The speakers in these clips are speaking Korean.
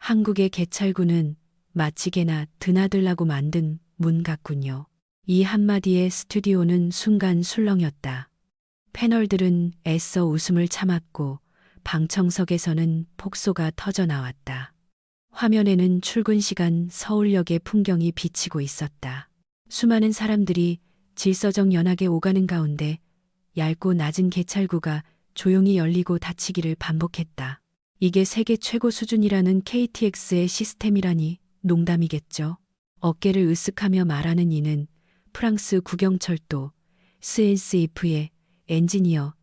한국의 개찰구는 마치 개나 드나들라고 만든 문 같군요. 이 한마디에 스튜디오는 순간 술렁였다. 패널들은 애써 웃음을 참았고 방청석에서는 폭소가 터져 나왔다. 화면에는 출근 시간 서울역의 풍경이 비치고 있었다. 수많은 사람들이 질서정 연하게 오가는 가운데 얇고 낮은 개찰구가 조용히 열리고 닫히기를 반복했다. 이게 세계 최고 수준이라는 KTX의 시스템이라니 농담이겠죠. 어깨를 으쓱하며 말하는 이는 프랑스 국영철도 SNCF의 엔지니어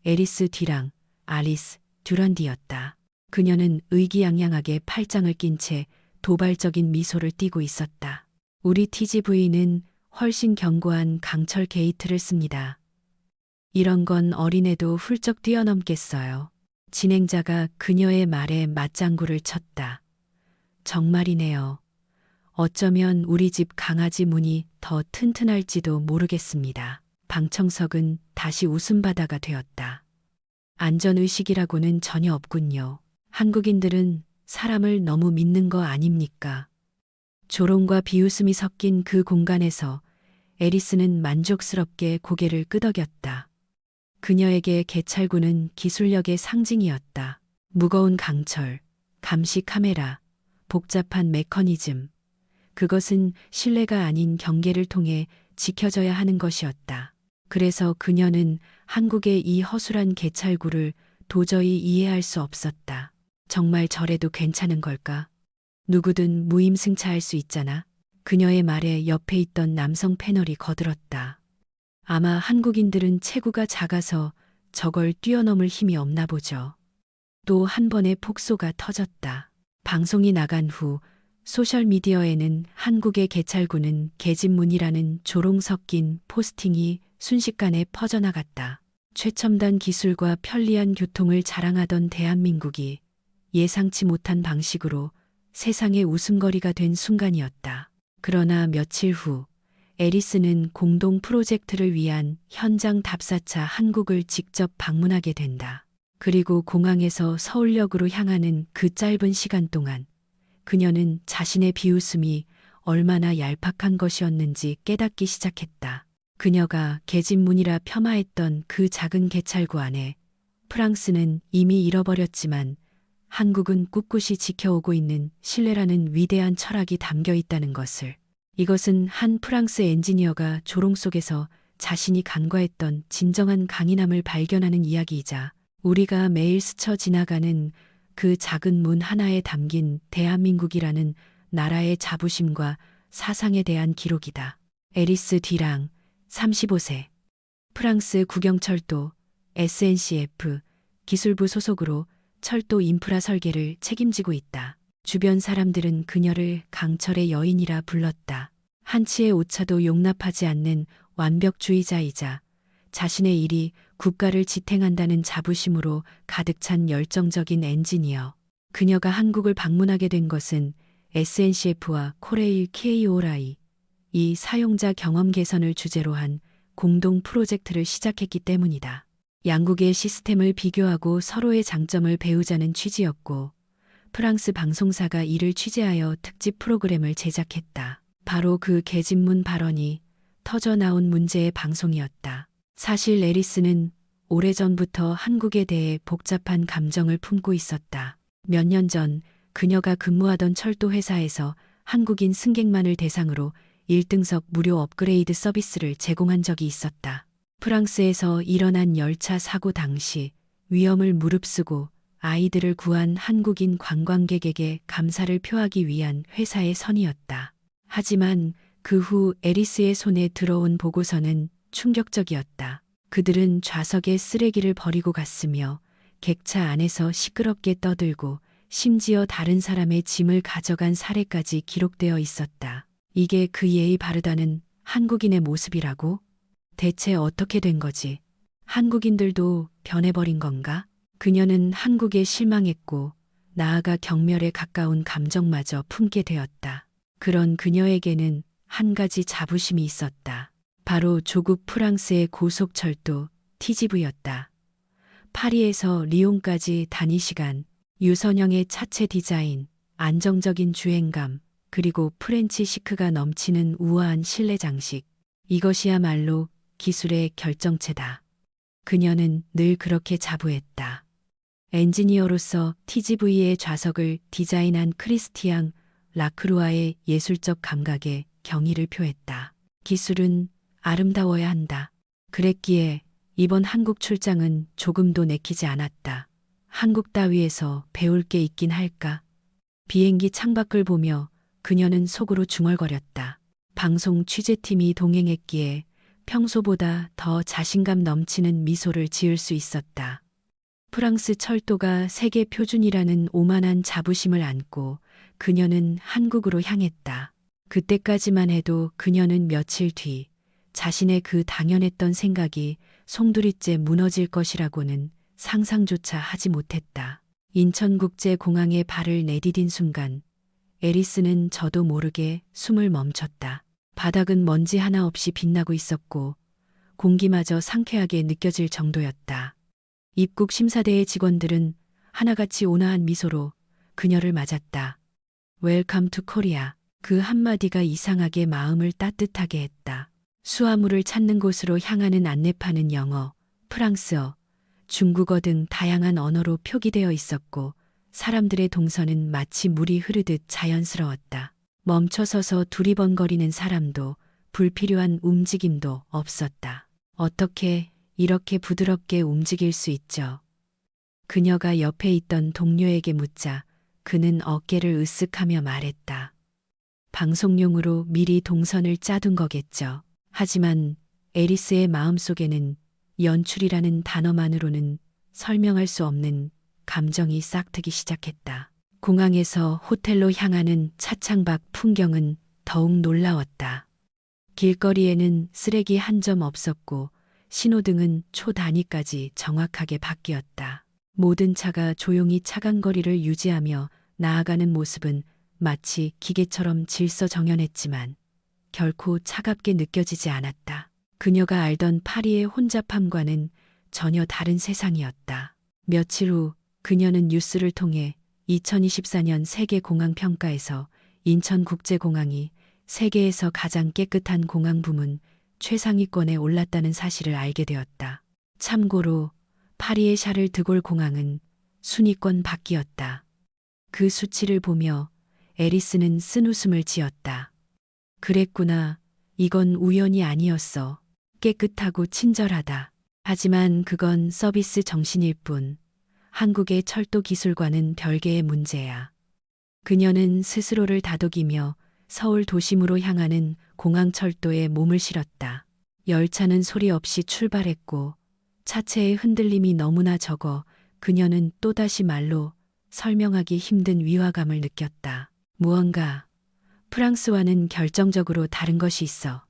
에리스 뒤랑 아리스 듀란디였다. 그녀는 의기양양하게 팔짱을 낀 채 도발적인 미소를 띠고 있었다. 우리 TGV는 훨씬 견고한 강철 게이트를 씁니다. 이런 건 어린애도 훌쩍 뛰어넘겠어요. 진행자가 그녀의 말에 맞장구를 쳤다. 정말이네요. 어쩌면 우리 집 강아지 문이 더 튼튼할지도 모르겠습니다. 방청석은 다시 웃음바다가 되었다. 안전의식이라고는 전혀 없군요. 한국인들은 사람을 너무 믿는 거 아닙니까? 조롱과 비웃음이 섞인 그 공간에서 에리스는 만족스럽게 고개를 끄덕였다. 그녀에게 개찰구는 기술력의 상징이었다. 무거운 강철, 감시 카메라, 복잡한 메커니즘. 그것은 신뢰가 아닌 경계를 통해 지켜져야 하는 것이었다. 그래서 그녀는 한국의 이 허술한 개찰구를 도저히 이해할 수 없었다. 정말 저래도 괜찮은 걸까? 누구든 무임승차할 수 있잖아. 그녀의 말에 옆에 있던 남성 패널이 거들었다. 아마 한국인들은 체구가 작아서 저걸 뛰어넘을 힘이 없나 보죠. 또 한 번의 폭소가 터졌다. 방송이 나간 후 소셜미디어에는 한국의 개찰구는 계집문이라는 조롱 섞인 포스팅이 순식간에 퍼져나갔다. 최첨단 기술과 편리한 교통을 자랑하던 대한민국이 예상치 못한 방식으로 세상의 웃음거리가 된 순간이었다. 그러나 며칠 후 에리스는 공동 프로젝트를 위한 현장 답사차 한국을 직접 방문하게 된다. 그리고 공항에서 서울역으로 향하는 그 짧은 시간 동안 그녀는 자신의 비웃음이 얼마나 얄팍한 것이었는지 깨닫기 시작했다. 그녀가 계집문이라 폄하했던 그 작은 개찰구 안에 프랑스는 이미 잃어버렸지만 한국은 꿋꿋이 지켜오고 있는 신뢰라는 위대한 철학이 담겨 있다는 것을. 이것은 한 프랑스 엔지니어가 조롱 속에서 자신이 간과했던 진정한 강인함을 발견하는 이야기이자 우리가 매일 스쳐 지나가는 그 작은 문 하나에 담긴 대한민국이라는 나라의 자부심과 사상에 대한 기록이다. 에리스 뒤랑 35세. 프랑스 국영철도 SNCF 기술부 소속으로 철도 인프라 설계를 책임지고 있다. 주변 사람들은 그녀를 강철의 여인이라 불렀다. 한치의 오차도 용납하지 않는 완벽주의자이자 자신의 일이 국가를 지탱한다는 자부심으로 가득 찬 열정적인 엔지니어. 그녀가 한국을 방문하게 된 것은 SNCF와 코레일 KO라이 이 사용자 경험 개선을 주제로 한 공동 프로젝트를 시작했기 때문이다. 양국의 시스템을 비교하고 서로의 장점을 배우자는 취지였고 프랑스 방송사가 이를 취재하여 특집 프로그램을 제작했다. 바로 그 계집문 발언이 터져나온 문제의 방송이었다. 사실 에리스는 오래전부터 한국에 대해 복잡한 감정을 품고 있었다. 몇 년 전 그녀가 근무하던 철도 회사에서 한국인 승객만을 대상으로 1등석 무료 업그레이드 서비스를 제공한 적이 있었다. 프랑스에서 일어난 열차 사고 당시 위험을 무릅쓰고 아이들을 구한 한국인 관광객에게 감사를 표하기 위한 회사의 선의였다. 하지만 그 후 에리스의 손에 들어온 보고서는 충격적이었다. 그들은 좌석에 쓰레기를 버리고 갔으며 객차 안에서 시끄럽게 떠들고 심지어 다른 사람의 짐을 가져간 사례까지 기록되어 있었다. 이게 그 예의 바르다는 한국인의 모습이라고? 대체 어떻게 된 거지? 한국인들도 변해버린 건가? 그녀는 한국에 실망했고 나아가 경멸에 가까운 감정마저 품게 되었다. 그런 그녀에게는 한 가지 자부심이 있었다. 바로 조국 프랑스의 고속철도 TGV였다. 파리에서 리옹까지 단위 시간, 유선형의 차체 디자인, 안정적인 주행감, 그리고 프렌치 시크가 넘치는 우아한 실내 장식. 이것이야말로 기술의 결정체다. 그녀는 늘 그렇게 자부했다. 엔지니어로서 TGV의 좌석을 디자인한 크리스티앙 라크루아의 예술적 감각에 경의를 표했다. 기술은 아름다워야 한다. 그랬기에 이번 한국 출장은 조금도 내키지 않았다. 한국 따위에서 배울 게 있긴 할까? 비행기 창밖을 보며 그녀는 속으로 중얼거렸다. 방송 취재팀이 동행했기에 평소보다 더 자신감 넘치는 미소를 지을 수 있었다. 프랑스 철도가 세계 표준이라는 오만한 자부심을 안고 그녀는 한국으로 향했다. 그때까지만 해도 그녀는 며칠 뒤 자신의 그 당연했던 생각이 송두리째 무너질 것이라고는 상상조차 하지 못했다. 인천국제공항에 발을 내디딘 순간 애리스는 저도 모르게 숨을 멈췄다. 바닥은 먼지 하나 없이 빛나고 있었고 공기마저 상쾌하게 느껴질 정도였다. 입국 심사대의 직원들은 하나같이 온화한 미소로 그녀를 맞았다. 웰컴 투 코리아. 그 한마디가 이상하게 마음을 따뜻하게 했다. 수화물을 찾는 곳으로 향하는 안내판은 영어, 프랑스어, 중국어 등 다양한 언어로 표기되어 있었고 사람들의 동선은 마치 물이 흐르듯 자연스러웠다. 멈춰서서 두리번거리는 사람도 불필요한 움직임도 없었다. 어떻게 이렇게 부드럽게 움직일 수 있죠? 그녀가 옆에 있던 동료에게 묻자 그는 어깨를 으쓱하며 말했다. 방송용으로 미리 동선을 짜둔 거겠죠. 하지만 애리스의 마음속에는 연출이라는 단어만으로는 설명할 수 없는 감정이 싹트기 시작했다. 공항에서 호텔로 향하는 차창 밖 풍경은 더욱 놀라웠다. 길거리에는 쓰레기 한 점 없었고 신호등은 초 단위까지 정확하게 바뀌었다. 모든 차가 조용히 차간 거리를 유지하며 나아가는 모습은 마치 기계처럼 질서정연했지만 결코 차갑게 느껴지지 않았다. 그녀가 알던 파리의 혼잡함과는 전혀 다른 세상이었다. 며칠 후 그녀는 뉴스를 통해 2024년 세계공항평가에서 인천국제공항이 세계에서 가장 깨끗한 공항 부문 최상위권에 올랐다는 사실을 알게 되었다. 참고로 파리의 샤를 드골 공항은 순위권 밖이었다. 그 수치를 보며 애리스는 쓴웃음을 지었다. 그랬구나. 이건 우연이 아니었어. 깨끗하고 친절하다. 하지만 그건 서비스 정신일 뿐. 한국의 철도 기술과는 별개의 문제야. 그녀는 스스로를 다독이며 서울 도심으로 향하는 공항철도에 몸을 실었다. 열차는 소리 없이 출발했고 차체의 흔들림이 너무나 적어 그녀는 또다시 말로 설명하기 힘든 위화감을 느꼈다. 무언가 프랑스와는 결정적으로 다른 것이 있어.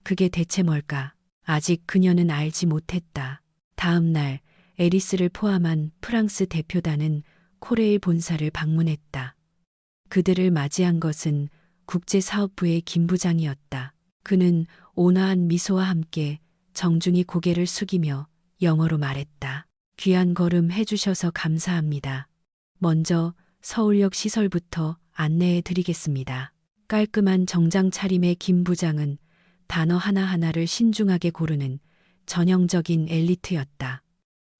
그게 대체 뭘까? 아직 그녀는 알지 못했다. 다음 날 애리스를 포함한 프랑스 대표단은 코레일 본사를 방문했다. 그들을 맞이한 것은 국제사업부의 김 부장이었다. 그는 온화한 미소와 함께 정중히 고개를 숙이며 영어로 말했다. 귀한 걸음 해주셔서 감사합니다. 먼저 서울역 시설부터 안내해 드리겠습니다. 깔끔한 정장 차림의 김 부장은 단어 하나하나를 신중하게 고르는 전형적인 엘리트였다.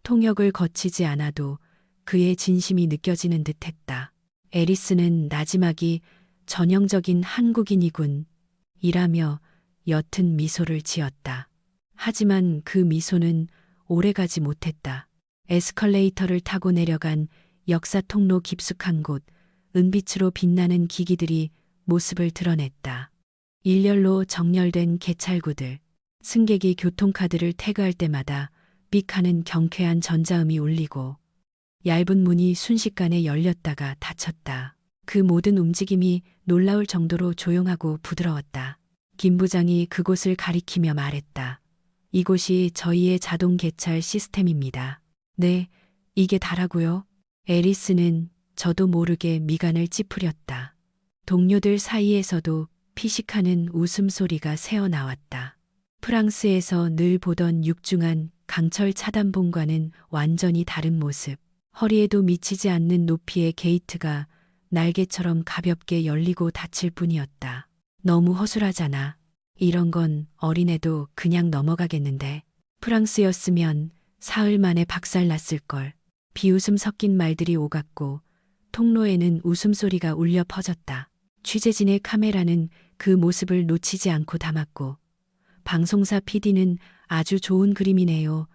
통역을 거치지 않아도 그의 진심이 느껴지는 듯했다. 애리스는 나지막이 전형적인 한국인이군 이라며 옅은 미소를 지었다. 하지만 그 미소는 오래가지 못했다. 에스컬레이터를 타고 내려간 역사 통로 깊숙한 곳, 은빛으로 빛나는 기기들이 모습을 드러냈다. 일렬로 정렬된 개찰구들, 승객이 교통카드를 태그할 때마다 삑 하는 경쾌한 전자음이 울리고 얇은 문이 순식간에 열렸다가 닫혔다. 그 모든 움직임이 놀라울 정도로 조용하고 부드러웠다. 김 부장이 그곳을 가리키며 말했다. 이곳이 저희의 자동 개찰 시스템입니다. 네, 이게 다라고요? 애리스는 저도 모르게 미간을 찌푸렸다. 동료들 사이에서도 피식하는 웃음소리가 새어나왔다. 프랑스에서 늘 보던 육중한 강철 차단봉과는 완전히 다른 모습. 허리에도 미치지 않는 높이의 게이트가 날개처럼 가볍게 열리고 닫힐 뿐이었다. 너무 허술하잖아. 이런 건 어린애도 그냥 넘어가겠는데. 프랑스였으면 사흘 만에 박살났을걸. 비웃음 섞인 말들이 오갔고 통로에는 웃음소리가 울려 퍼졌다. 취재진의 카메라는 그 모습을 놓치지 않고 담았고 방송사 PD는 아주 좋은 그림이네요.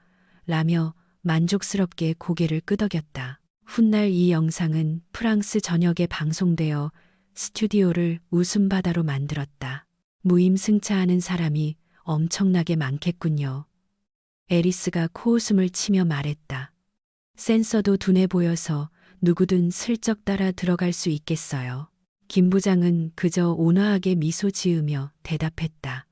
라며 만족스럽게 고개를 끄덕였다. 훗날 이 영상은 프랑스 전역에 방송되어 스튜디오를 웃음바다로 만들었다. 무임승차하는 사람이 엄청나게 많겠군요. 에리스가 코웃음을 치며 말했다. 센서도 둔해 보여서 누구든 슬쩍 따라 들어갈 수 있겠어요. 김 부장은 그저 온화하게 미소 지으며 대답했다.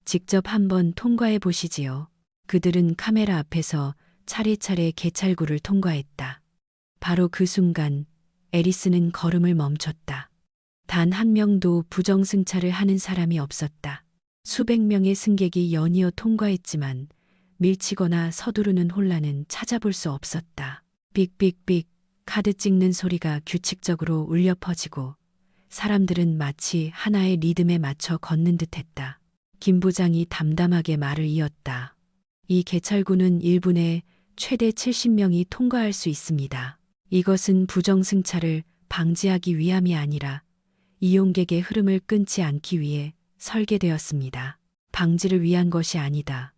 직접 한번 통과해 보시지요. 그들은 카메라 앞에서 차례차례 개찰구를 통과했다. 바로 그 순간 에리스는 걸음을 멈췄다. 단 한 명도 부정승차를 하는 사람이 없었다. 수백 명의 승객이 연이어 통과했지만 밀치거나 서두르는 혼란은 찾아볼 수 없었다. 삑삑삑 카드 찍는 소리가 규칙적으로 울려 퍼지고 사람들은 마치 하나의 리듬에 맞춰 걷는 듯했다. 김 부장이 담담하게 말을 이었다. 이 개찰구는 1분에 최대 70명이 통과할 수 있습니다. 이것은 부정승차를 방지하기 위함이 아니라 이용객의 흐름을 끊지 않기 위해 설계되었습니다. 방지를 위한 것이 아니다.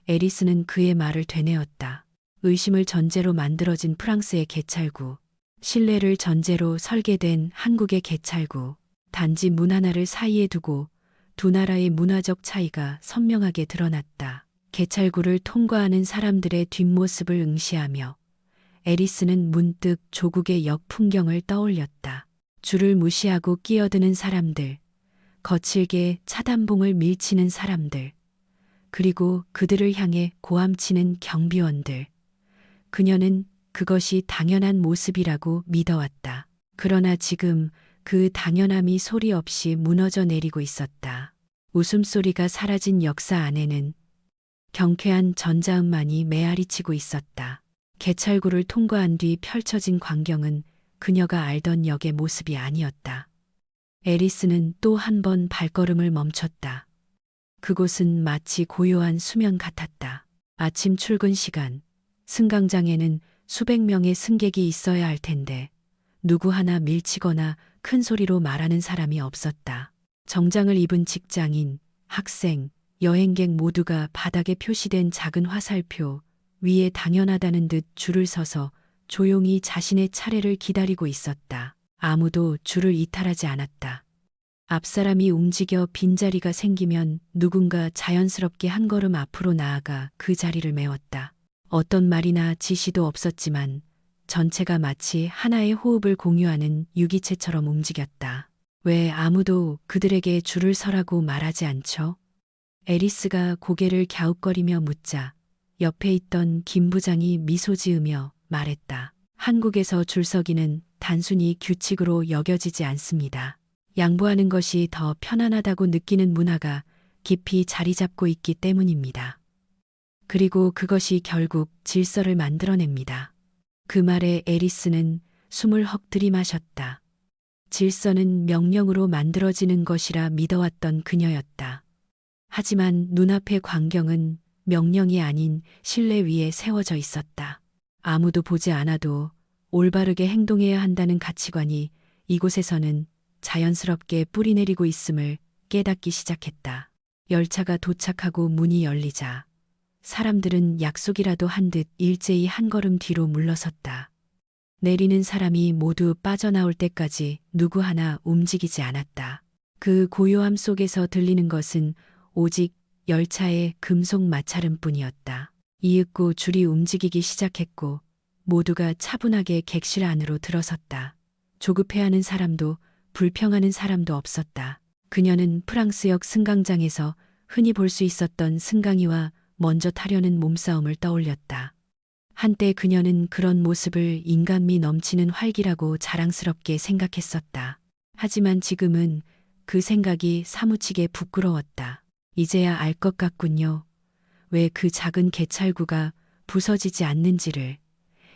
에리스는 그의 말을 되뇌었다. 의심을 전제로 만들어진 프랑스의 개찰구, 신뢰를 전제로 설계된 한국의 개찰구, 단지 문 하나를 사이에 두고 두 나라의 문화적 차이가 선명하게 드러났다. 개찰구를 통과하는 사람들의 뒷모습을 응시하며 에리스는 문득 조국의 역 풍경을 떠올렸다. 줄을 무시하고 끼어드는 사람들, 거칠게 차단봉을 밀치는 사람들, 그리고 그들을 향해 고함치는 경비원들. 그녀는 그것이 당연한 모습이라고 믿어왔다. 그러나 지금 그 당연함이 소리 없이 무너져 내리고 있었다. 웃음소리가 사라진 역사 안에는 경쾌한 전자음만이 메아리치고 있었다. 개찰구를 통과한 뒤 펼쳐진 광경은 그녀가 알던 역의 모습이 아니었다. 에리스는 또 한 번 발걸음을 멈췄다. 그곳은 마치 고요한 수면 같았다. 아침 출근 시간, 승강장에는 수백 명의 승객이 있어야 할 텐데 누구 하나 밀치거나 큰 소리로 말하는 사람이 없었다. 정장을 입은 직장인, 학생, 여행객 모두가 바닥에 표시된 작은 화살표 위에 당연하다는 듯 줄을 서서 조용히 자신의 차례를 기다리고 있었다. 아무도 줄을 이탈하지 않았다. 앞사람이 움직여 빈자리가 생기면 누군가 자연스럽게 한 걸음 앞으로 나아가 그 자리를 메웠다. 어떤 말이나 지시도 없었지만 전체가 마치 하나의 호흡을 공유하는 유기체처럼 움직였다. 왜 아무도 그들에게 줄을 서라고 말하지 않죠? 에리스가 고개를 갸웃거리며 묻자 옆에 있던 김 부장이 미소 지으며 말했다. 한국에서 줄서기는 단순히 규칙으로 여겨지지 않습니다. 양보하는 것이 더 편안하다고 느끼는 문화가 깊이 자리 잡고 있기 때문입니다. 그리고 그것이 결국 질서를 만들어냅니다. 그 말에 에리스는 숨을 헉 들이마셨다. 질서는 명령으로 만들어지는 것이라 믿어왔던 그녀였다. 하지만 눈앞의 광경은 명령이 아닌 신뢰 위에 세워져 있었다. 아무도 보지 않아도 올바르게 행동해야 한다는 가치관이 이곳에서는 자연스럽게 뿌리내리고 있음을 깨닫기 시작했다. 열차가 도착하고 문이 열리자 사람들은 약속이라도 한 듯 일제히 한 걸음 뒤로 물러섰다. 내리는 사람이 모두 빠져나올 때까지 누구 하나 움직이지 않았다. 그 고요함 속에서 들리는 것은 오직 열차의 금속 마찰음뿐이었다. 이윽고 줄이 움직이기 시작했고 모두가 차분하게 객실 안으로 들어섰다. 조급해하는 사람도 불평하는 사람도 없었다. 그녀는 프랑스역 승강장에서 흔히 볼 수 있었던 승강이와 먼저 타려는 몸싸움을 떠올렸다. 한때 그녀는 그런 모습을 인간미 넘치는 활기라고 자랑스럽게 생각했었다. 하지만 지금은 그 생각이 사무치게 부끄러웠다. 이제야 알 것 같군요. 왜 그 작은 개찰구가 부서지지 않는지를.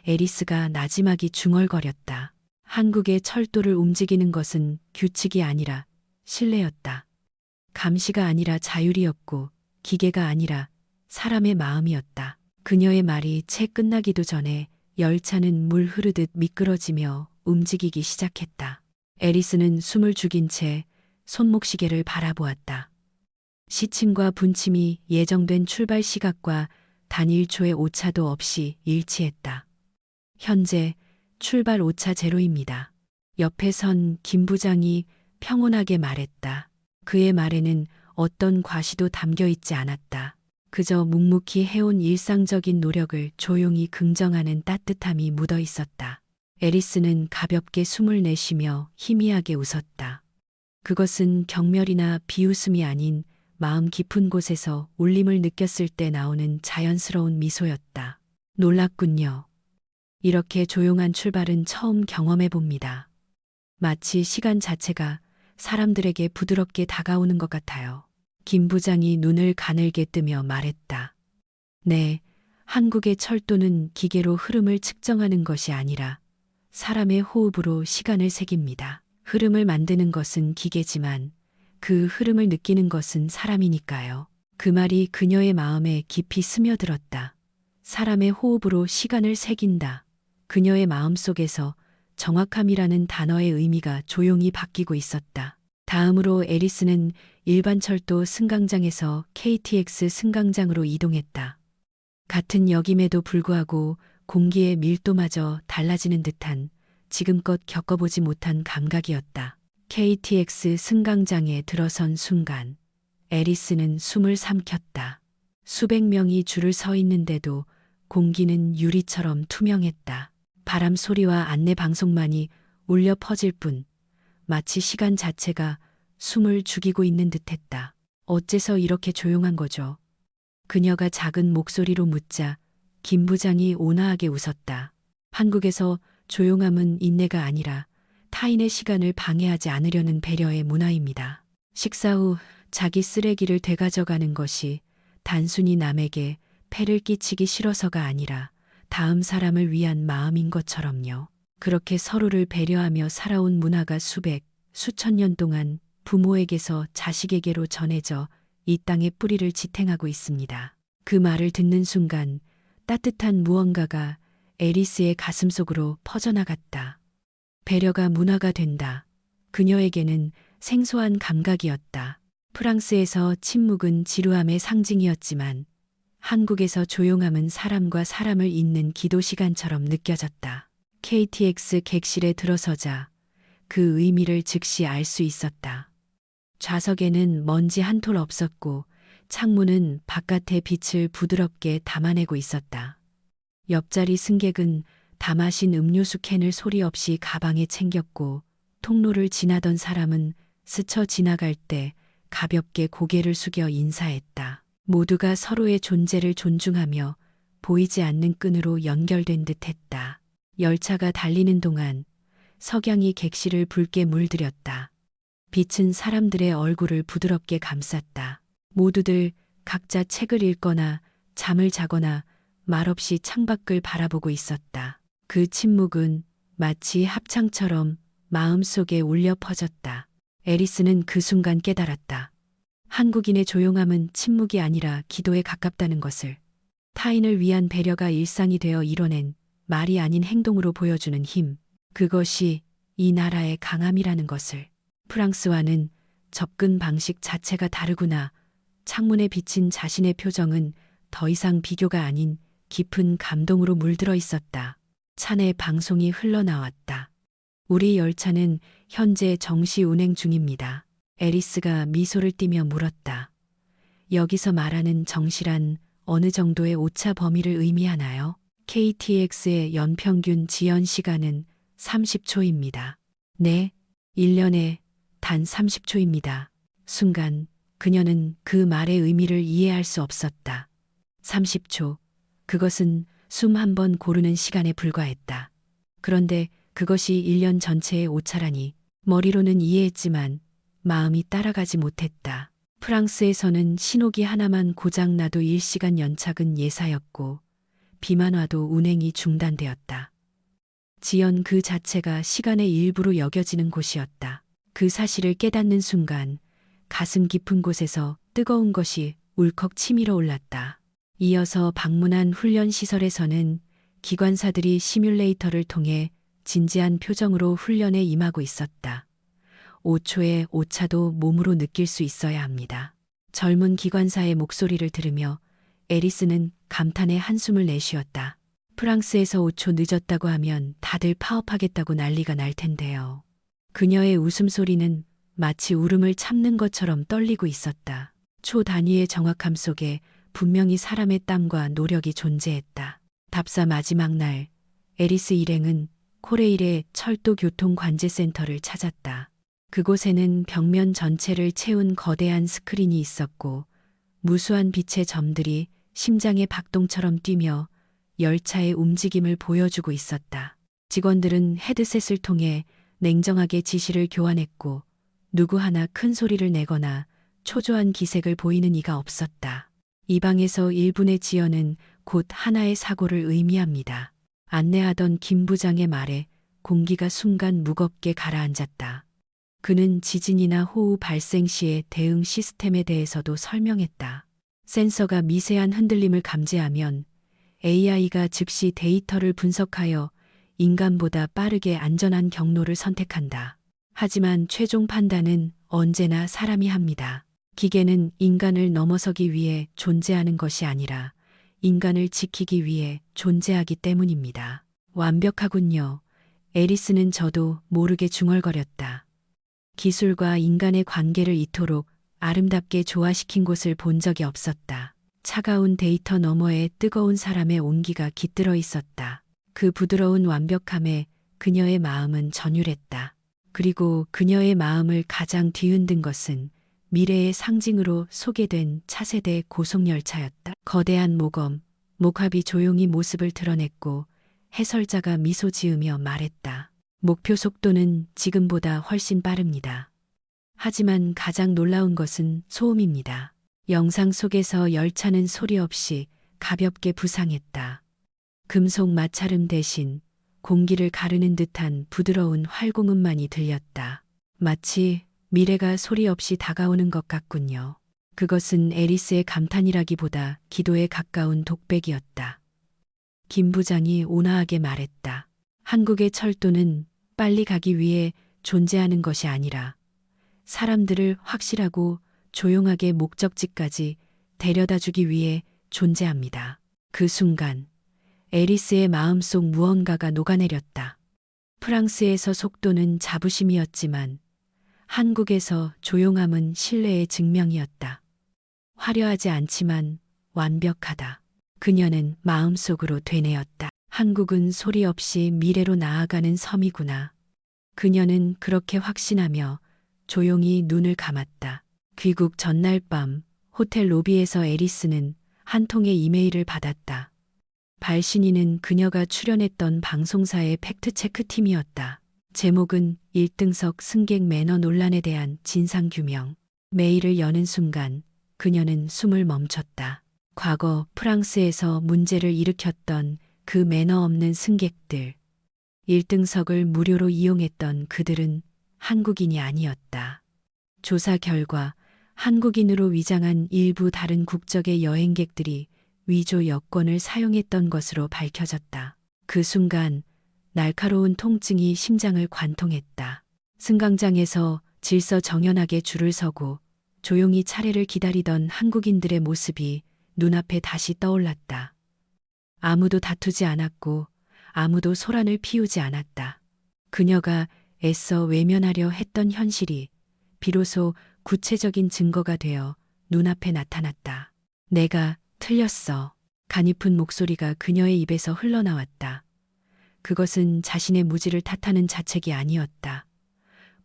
에리스가 나지막이 중얼거렸다. 한국의 철도를 움직이는 것은 규칙이 아니라 신뢰였다. 감시가 아니라 자율이었고 기계가 아니라 사람의 마음이었다. 그녀의 말이 채 끝나기도 전에 열차는 물 흐르듯 미끄러지며 움직이기 시작했다. 애리스는 숨을 죽인 채 손목시계를 바라보았다. 시침과 분침이 예정된 출발 시각과 단 1초의 오차도 없이 일치했다. 현재 출발 오차 제로입니다. 옆에 선 김 부장이 평온하게 말했다. 그의 말에는 어떤 과시도 담겨 있지 않았다. 그저 묵묵히 해온 일상적인 노력을 조용히 긍정하는 따뜻함이 묻어 있었다. 애리스는 가볍게 숨을 내쉬며 희미하게 웃었다. 그것은 경멸이나 비웃음이 아닌 마음 깊은 곳에서 울림을 느꼈을 때 나오는 자연스러운 미소였다. 놀랍군요. 이렇게 조용한 출발은 처음 경험해 봅니다. 마치 시간 자체가 사람들에게 부드럽게 다가오는 것 같아요. 김 부장이 눈을 가늘게 뜨며 말했다. 네, 한국의 철도는 기계로 흐름을 측정하는 것이 아니라 사람의 호흡으로 시간을 새깁니다. 흐름을 만드는 것은 기계지만 그 흐름을 느끼는 것은 사람이니까요. 그 말이 그녀의 마음에 깊이 스며들었다. 사람의 호흡으로 시간을 새긴다. 그녀의 마음속에서 정확함이라는 단어의 의미가 조용히 바뀌고 있었다. 다음으로 애리스는 일반 철도 승강장에서 KTX 승강장으로 이동했다. 같은 역임에도 불구하고 공기의 밀도마저 달라지는 듯한 지금껏 겪어보지 못한 감각이었다. KTX 승강장에 들어선 순간 애리스는 숨을 삼켰다. 수백 명이 줄을 서 있는데도 공기는 유리처럼 투명했다. 바람 소리와 안내 방송만이 울려 퍼질 뿐 마치 시간 자체가 숨을 죽이고 있는 듯했다. 어째서 이렇게 조용한 거죠? 그녀가 작은 목소리로 묻자 김 부장이 온화하게 웃었다. 한국에서 조용함은 인내가 아니라 타인의 시간을 방해하지 않으려는 배려의 문화입니다. 식사 후 자기 쓰레기를 되가져가는 것이 단순히 남에게 폐를 끼치기 싫어서가 아니라 다음 사람을 위한 마음인 것처럼요. 그렇게 서로를 배려하며 살아온 문화가 수천 년 동안 부모에게서 자식에게로 전해져 이 땅에 뿌리를 지탱하고 있습니다. 그 말을 듣는 순간 따뜻한 무언가가 애리스의 가슴속으로 퍼져나갔다. 배려가 문화가 된다. 그녀에게는 생소한 감각이었다. 프랑스에서 침묵은 지루함의 상징이었지만 한국에서 조용함은 사람과 사람을 잇는 기도 시간처럼 느껴졌다. KTX 객실에 들어서자 그 의미를 즉시 알 수 있었다. 좌석에는 먼지 한 톨 없었고 창문은 바깥의 빛을 부드럽게 담아내고 있었다. 옆자리 승객은 다 마신 음료수 캔을 소리 없이 가방에 챙겼고 통로를 지나던 사람은 스쳐 지나갈 때 가볍게 고개를 숙여 인사했다. 모두가 서로의 존재를 존중하며 보이지 않는 끈으로 연결된 듯했다. 열차가 달리는 동안 석양이 객실을 붉게 물들였다. 빛은 사람들의 얼굴을 부드럽게 감쌌다. 모두들 각자 책을 읽거나 잠을 자거나 말없이 창밖을 바라보고 있었다. 그 침묵은 마치 합창처럼 마음속에 울려 퍼졌다. 애리스는 그 순간 깨달았다. 한국인의 조용함은 침묵이 아니라 기도에 가깝다는 것을. 타인을 위한 배려가 일상이 되어 이뤄낸 말이 아닌 행동으로 보여주는 힘. 그것이 이 나라의 강함이라는 것을. 프랑스와는 접근 방식 자체가 다르구나. 창문에 비친 자신의 표정은 더 이상 비교가 아닌 깊은 감동으로 물들어 있었다. 차 내 방송이 흘러나왔다. 우리 열차는 현재 정시 운행 중입니다. 애리스가 미소를 띠며 물었다. 여기서 말하는 정시란 어느 정도의 오차 범위를 의미하나요? KTX의 연평균 지연 시간은 30초입니다. 네, 1년에 단 30초입니다. 순간 그녀는 그 말의 의미를 이해할 수 없었다. 30초. 그것은 숨 한 번 고르는 시간에 불과했다. 그런데 그것이 1년 전체의 오차라니. 머리로는 이해했지만 마음이 따라가지 못했다. 프랑스에서는 신호기 하나만 고장나도 1시간 연착은 예사였고 비만 와도 운행이 중단되었다. 지연 그 자체가 시간의 일부로 여겨지는 곳이었다. 그 사실을 깨닫는 순간 가슴 깊은 곳에서 뜨거운 것이 울컥 치밀어 올랐다. 이어서 방문한 훈련 시설에서는 기관사들이 시뮬레이터를 통해 진지한 표정으로 훈련에 임하고 있었다. 5초의 오차도 몸으로 느낄 수 있어야 합니다. 젊은 기관사의 목소리를 들으며 애리스는 감탄의 한숨을 내쉬었다. 프랑스에서 5초 늦었다고 하면 다들 파업하겠다고 난리가 날 텐데요. 그녀의 웃음소리는 마치 울음을 참는 것처럼 떨리고 있었다. 초 단위의 정확함 속에 분명히 사람의 땀과 노력이 존재했다. 답사 마지막 날, 애리스 일행은 코레일의 철도교통관제센터를 찾았다. 그곳에는 벽면 전체를 채운 거대한 스크린이 있었고 무수한 빛의 점들이 심장의 박동처럼 뛰며 열차의 움직임을 보여주고 있었다. 직원들은 헤드셋을 통해 냉정하게 지시를 교환했고 누구 하나 큰 소리를 내거나 초조한 기색을 보이는 이가 없었다. 이 방에서 1분의 지연은 곧 하나의 사고를 의미합니다. 안내하던 김 부장의 말에 공기가 순간 무겁게 가라앉았다. 그는 지진이나 호우 발생 시의 대응 시스템에 대해서도 설명했다. 센서가 미세한 흔들림을 감지하면 AI가 즉시 데이터를 분석하여 인간보다 빠르게 안전한 경로를 선택한다. 하지만 최종 판단은 언제나 사람이 합니다. 기계는 인간을 넘어서기 위해 존재하는 것이 아니라 인간을 지키기 위해 존재하기 때문입니다. 완벽하군요. 애리스는 저도 모르게 중얼거렸다. 기술과 인간의 관계를 이토록 아름답게 조화시킨 곳을 본 적이 없었다. 차가운 데이터 너머에 뜨거운 사람의 온기가 깃들어 있었다. 그 부드러운 완벽함에 그녀의 마음은 전율했다. 그리고 그녀의 마음을 가장 뒤흔든 것은 미래의 상징으로 소개된 차세대 고속열차였다. 거대한 모검, 목합이 조용히 모습을 드러냈고 해설자가 미소 지으며 말했다. 목표 속도는 지금보다 훨씬 빠릅니다. 하지만 가장 놀라운 것은 소음입니다. 영상 속에서 열차는 소리 없이 가볍게 부상했다. 금속 마찰음 대신 공기를 가르는 듯한 부드러운 활공음만이 들렸다. 마치 미래가 소리 없이 다가오는 것 같군요. 그것은 애리스의 감탄이라기보다 기도에 가까운 독백이었다. 김 부장이 온화하게 말했다. 한국의 철도는 빨리 가기 위해 존재하는 것이 아니라 사람들을 확실하고 조용하게 목적지까지 데려다주기 위해 존재합니다. 그 순간 애리스의 마음속 무언가가 녹아내렸다. 프랑스에서 속도는 자부심이었지만 한국에서 조용함은 신뢰의 증명이었다. 화려하지 않지만 완벽하다. 그녀는 마음속으로 되뇌었다. 한국은 소리 없이 미래로 나아가는 섬이구나. 그녀는 그렇게 확신하며 조용히 눈을 감았다. 귀국 전날 밤 호텔 로비에서 애리스는 한 통의 이메일을 받았다. 발신인은 그녀가 출연했던 방송사의 팩트체크팀이었다. 제목은 1등석 승객 매너 논란에 대한 진상규명. 메일을 여는 순간 그녀는 숨을 멈췄다. 과거 프랑스에서 문제를 일으켰던 그 매너 없는 승객들. 1등석을 무료로 이용했던 그들은 한국인이 아니었다. 조사 결과 한국인으로 위장한 일부 다른 국적의 여행객들이 위조 여권을 사용했던 것으로 밝혀졌다. 그 순간 날카로운 통증이 심장을 관통했다. 승강장에서 질서정연하게 줄을 서고 조용히 차례를 기다리던 한국인들의 모습이 눈앞에 다시 떠올랐다. 아무도 다투지 않았고 아무도 소란을 피우지 않았다. 그녀가 애써 외면하려 했던 현실이 비로소 구체적인 증거가 되어 눈앞에 나타났다. 내가 틀렸어. 가냘픈 목소리가 그녀의 입에서 흘러나왔다. 그것은 자신의 무지를 탓하는 자책이 아니었다.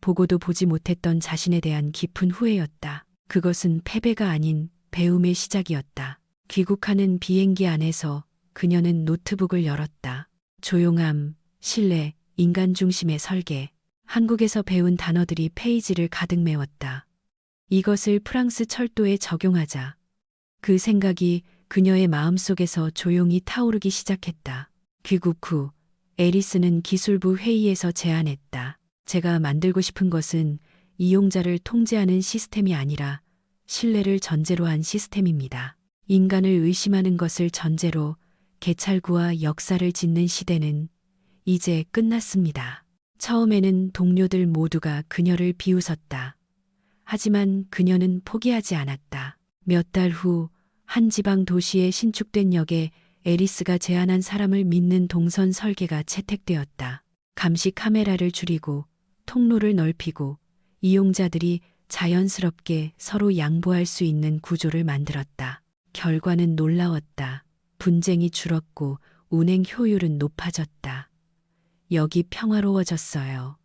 보고도 보지 못했던 자신에 대한 깊은 후회였다. 그것은 패배가 아닌 배움의 시작이었다. 귀국하는 비행기 안에서 그녀는 노트북을 열었다. 조용함, 신뢰, 인간 중심의 설계. 한국에서 배운 단어들이 페이지를 가득 메웠다. 이것을 프랑스 철도에 적용하자. 그 생각이 그녀의 마음속에서 조용히 타오르기 시작했다. 귀국 후 에리스는 기술부 회의에서 제안했다. 제가 만들고 싶은 것은 이용자를 통제하는 시스템이 아니라 신뢰를 전제로 한 시스템입니다. 인간을 의심하는 것을 전제로 개찰구와 역사를 짓는 시대는 이제 끝났습니다. 처음에는 동료들 모두가 그녀를 비웃었다. 하지만 그녀는 포기하지 않았다. 몇 달 후 한 지방 도시의 신축된 역에 에리스가 제안한 사람을 믿는 동선 설계가 채택되었다. 감시 카메라를 줄이고 통로를 넓히고 이용자들이 자연스럽게 서로 양보할 수 있는 구조를 만들었다. 결과는 놀라웠다. 분쟁이 줄었고 운행 효율은 높아졌다. 역이 평화로워졌어요.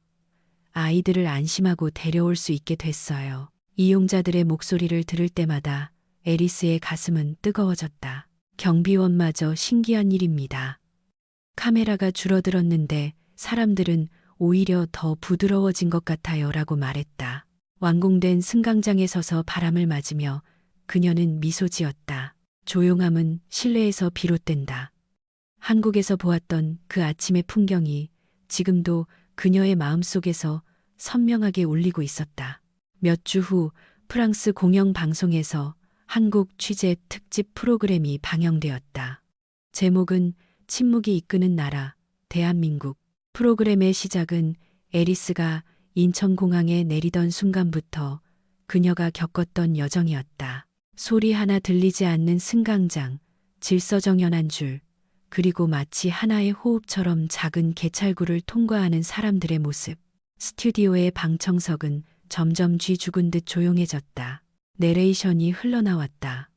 아이들을 안심하고 데려올 수 있게 됐어요. 이용자들의 목소리를 들을 때마다 에리스의 가슴은 뜨거워졌다. 경비원마저 신기한 일입니다. 카메라가 줄어들었는데 사람들은 오히려 더 부드러워진 것 같아요 라고 말했다. 완공된 승강장에 서서 바람을 맞으며 그녀는 미소 지었다. 조용함은 신뢰에서 비롯된다. 한국에서 보았던 그 아침의 풍경이 지금도 그녀의 마음속에서 선명하게 울리고 있었다. 몇 주 후 프랑스 공영방송에서 한국 취재 특집 프로그램이 방영되었다. 제목은 침묵이 이끄는 나라, 대한민국. 프로그램의 시작은 에리스가 인천공항에 내리던 순간부터 그녀가 겪었던 여정이었다. 소리 하나 들리지 않는 승강장, 질서정연한 줄, 그리고 마치 하나의 호흡처럼 작은 개찰구를 통과하는 사람들의 모습. 스튜디오의 방청석은 점점 쥐 죽은 듯 조용해졌다. 내레이션이 흘러나왔다.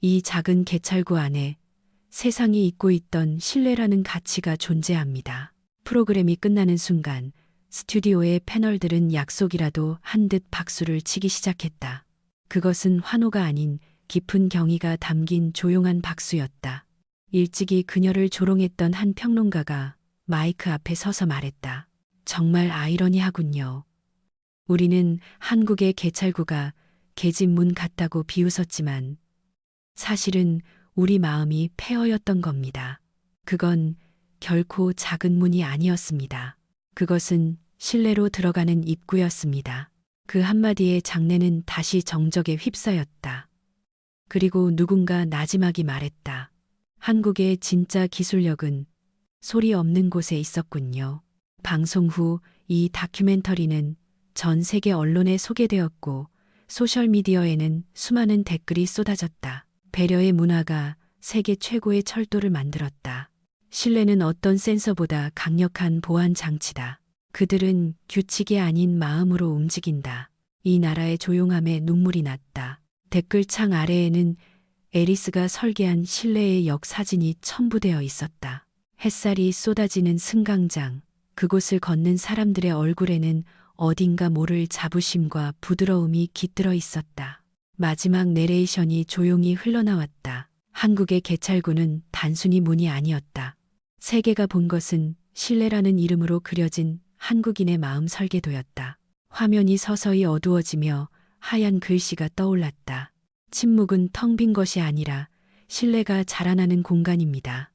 이 작은 개찰구 안에 세상이 잊고 있던 신뢰라는 가치가 존재합니다. 프로그램이 끝나는 순간 스튜디오의 패널들은 약속이라도 한 듯 박수를 치기 시작했다. 그것은 환호가 아닌 깊은 경의가 담긴 조용한 박수였다. 일찍이 그녀를 조롱했던 한 평론가가 마이크 앞에 서서 말했다. 정말 아이러니하군요. 우리는 한국의 개찰구가 개진 문 같다고 비웃었지만 사실은 우리 마음이 폐허였던 겁니다. 그건 결코 작은 문이 아니었습니다. 그것은 신뢰로 들어가는 입구였습니다. 그 한마디의 장내는 다시 정적에 휩싸였다. 그리고 누군가 나지막이 말했다. 한국의 진짜 기술력은 소리 없는 곳에 있었군요. 방송 후 이 다큐멘터리는 전 세계 언론에 소개되었고 소셜미디어에는 수많은 댓글이 쏟아졌다. 배려의 문화가 세계 최고의 철도를 만들었다. 신뢰는 어떤 센서보다 강력한 보안 장치다. 그들은 규칙이 아닌 마음으로 움직인다. 이 나라의 조용함에 눈물이 났다. 댓글창 아래에는 에리스가 설계한 신뢰의 역 사진이 첨부되어 있었다. 햇살이 쏟아지는 승강장, 그곳을 걷는 사람들의 얼굴에는 어딘가 모를 자부심과 부드러움이 깃들어 있었다. 마지막 내레이션이 조용히 흘러나왔다. 한국의 개찰구는 단순히 문이 아니었다. 세계가 본 것은 신뢰라는 이름으로 그려진 한국인의 마음 설계도였다. 화면이 서서히 어두워지며 하얀 글씨가 떠올랐다. 침묵은 텅 빈 것이 아니라 신뢰가 자라나는 공간입니다.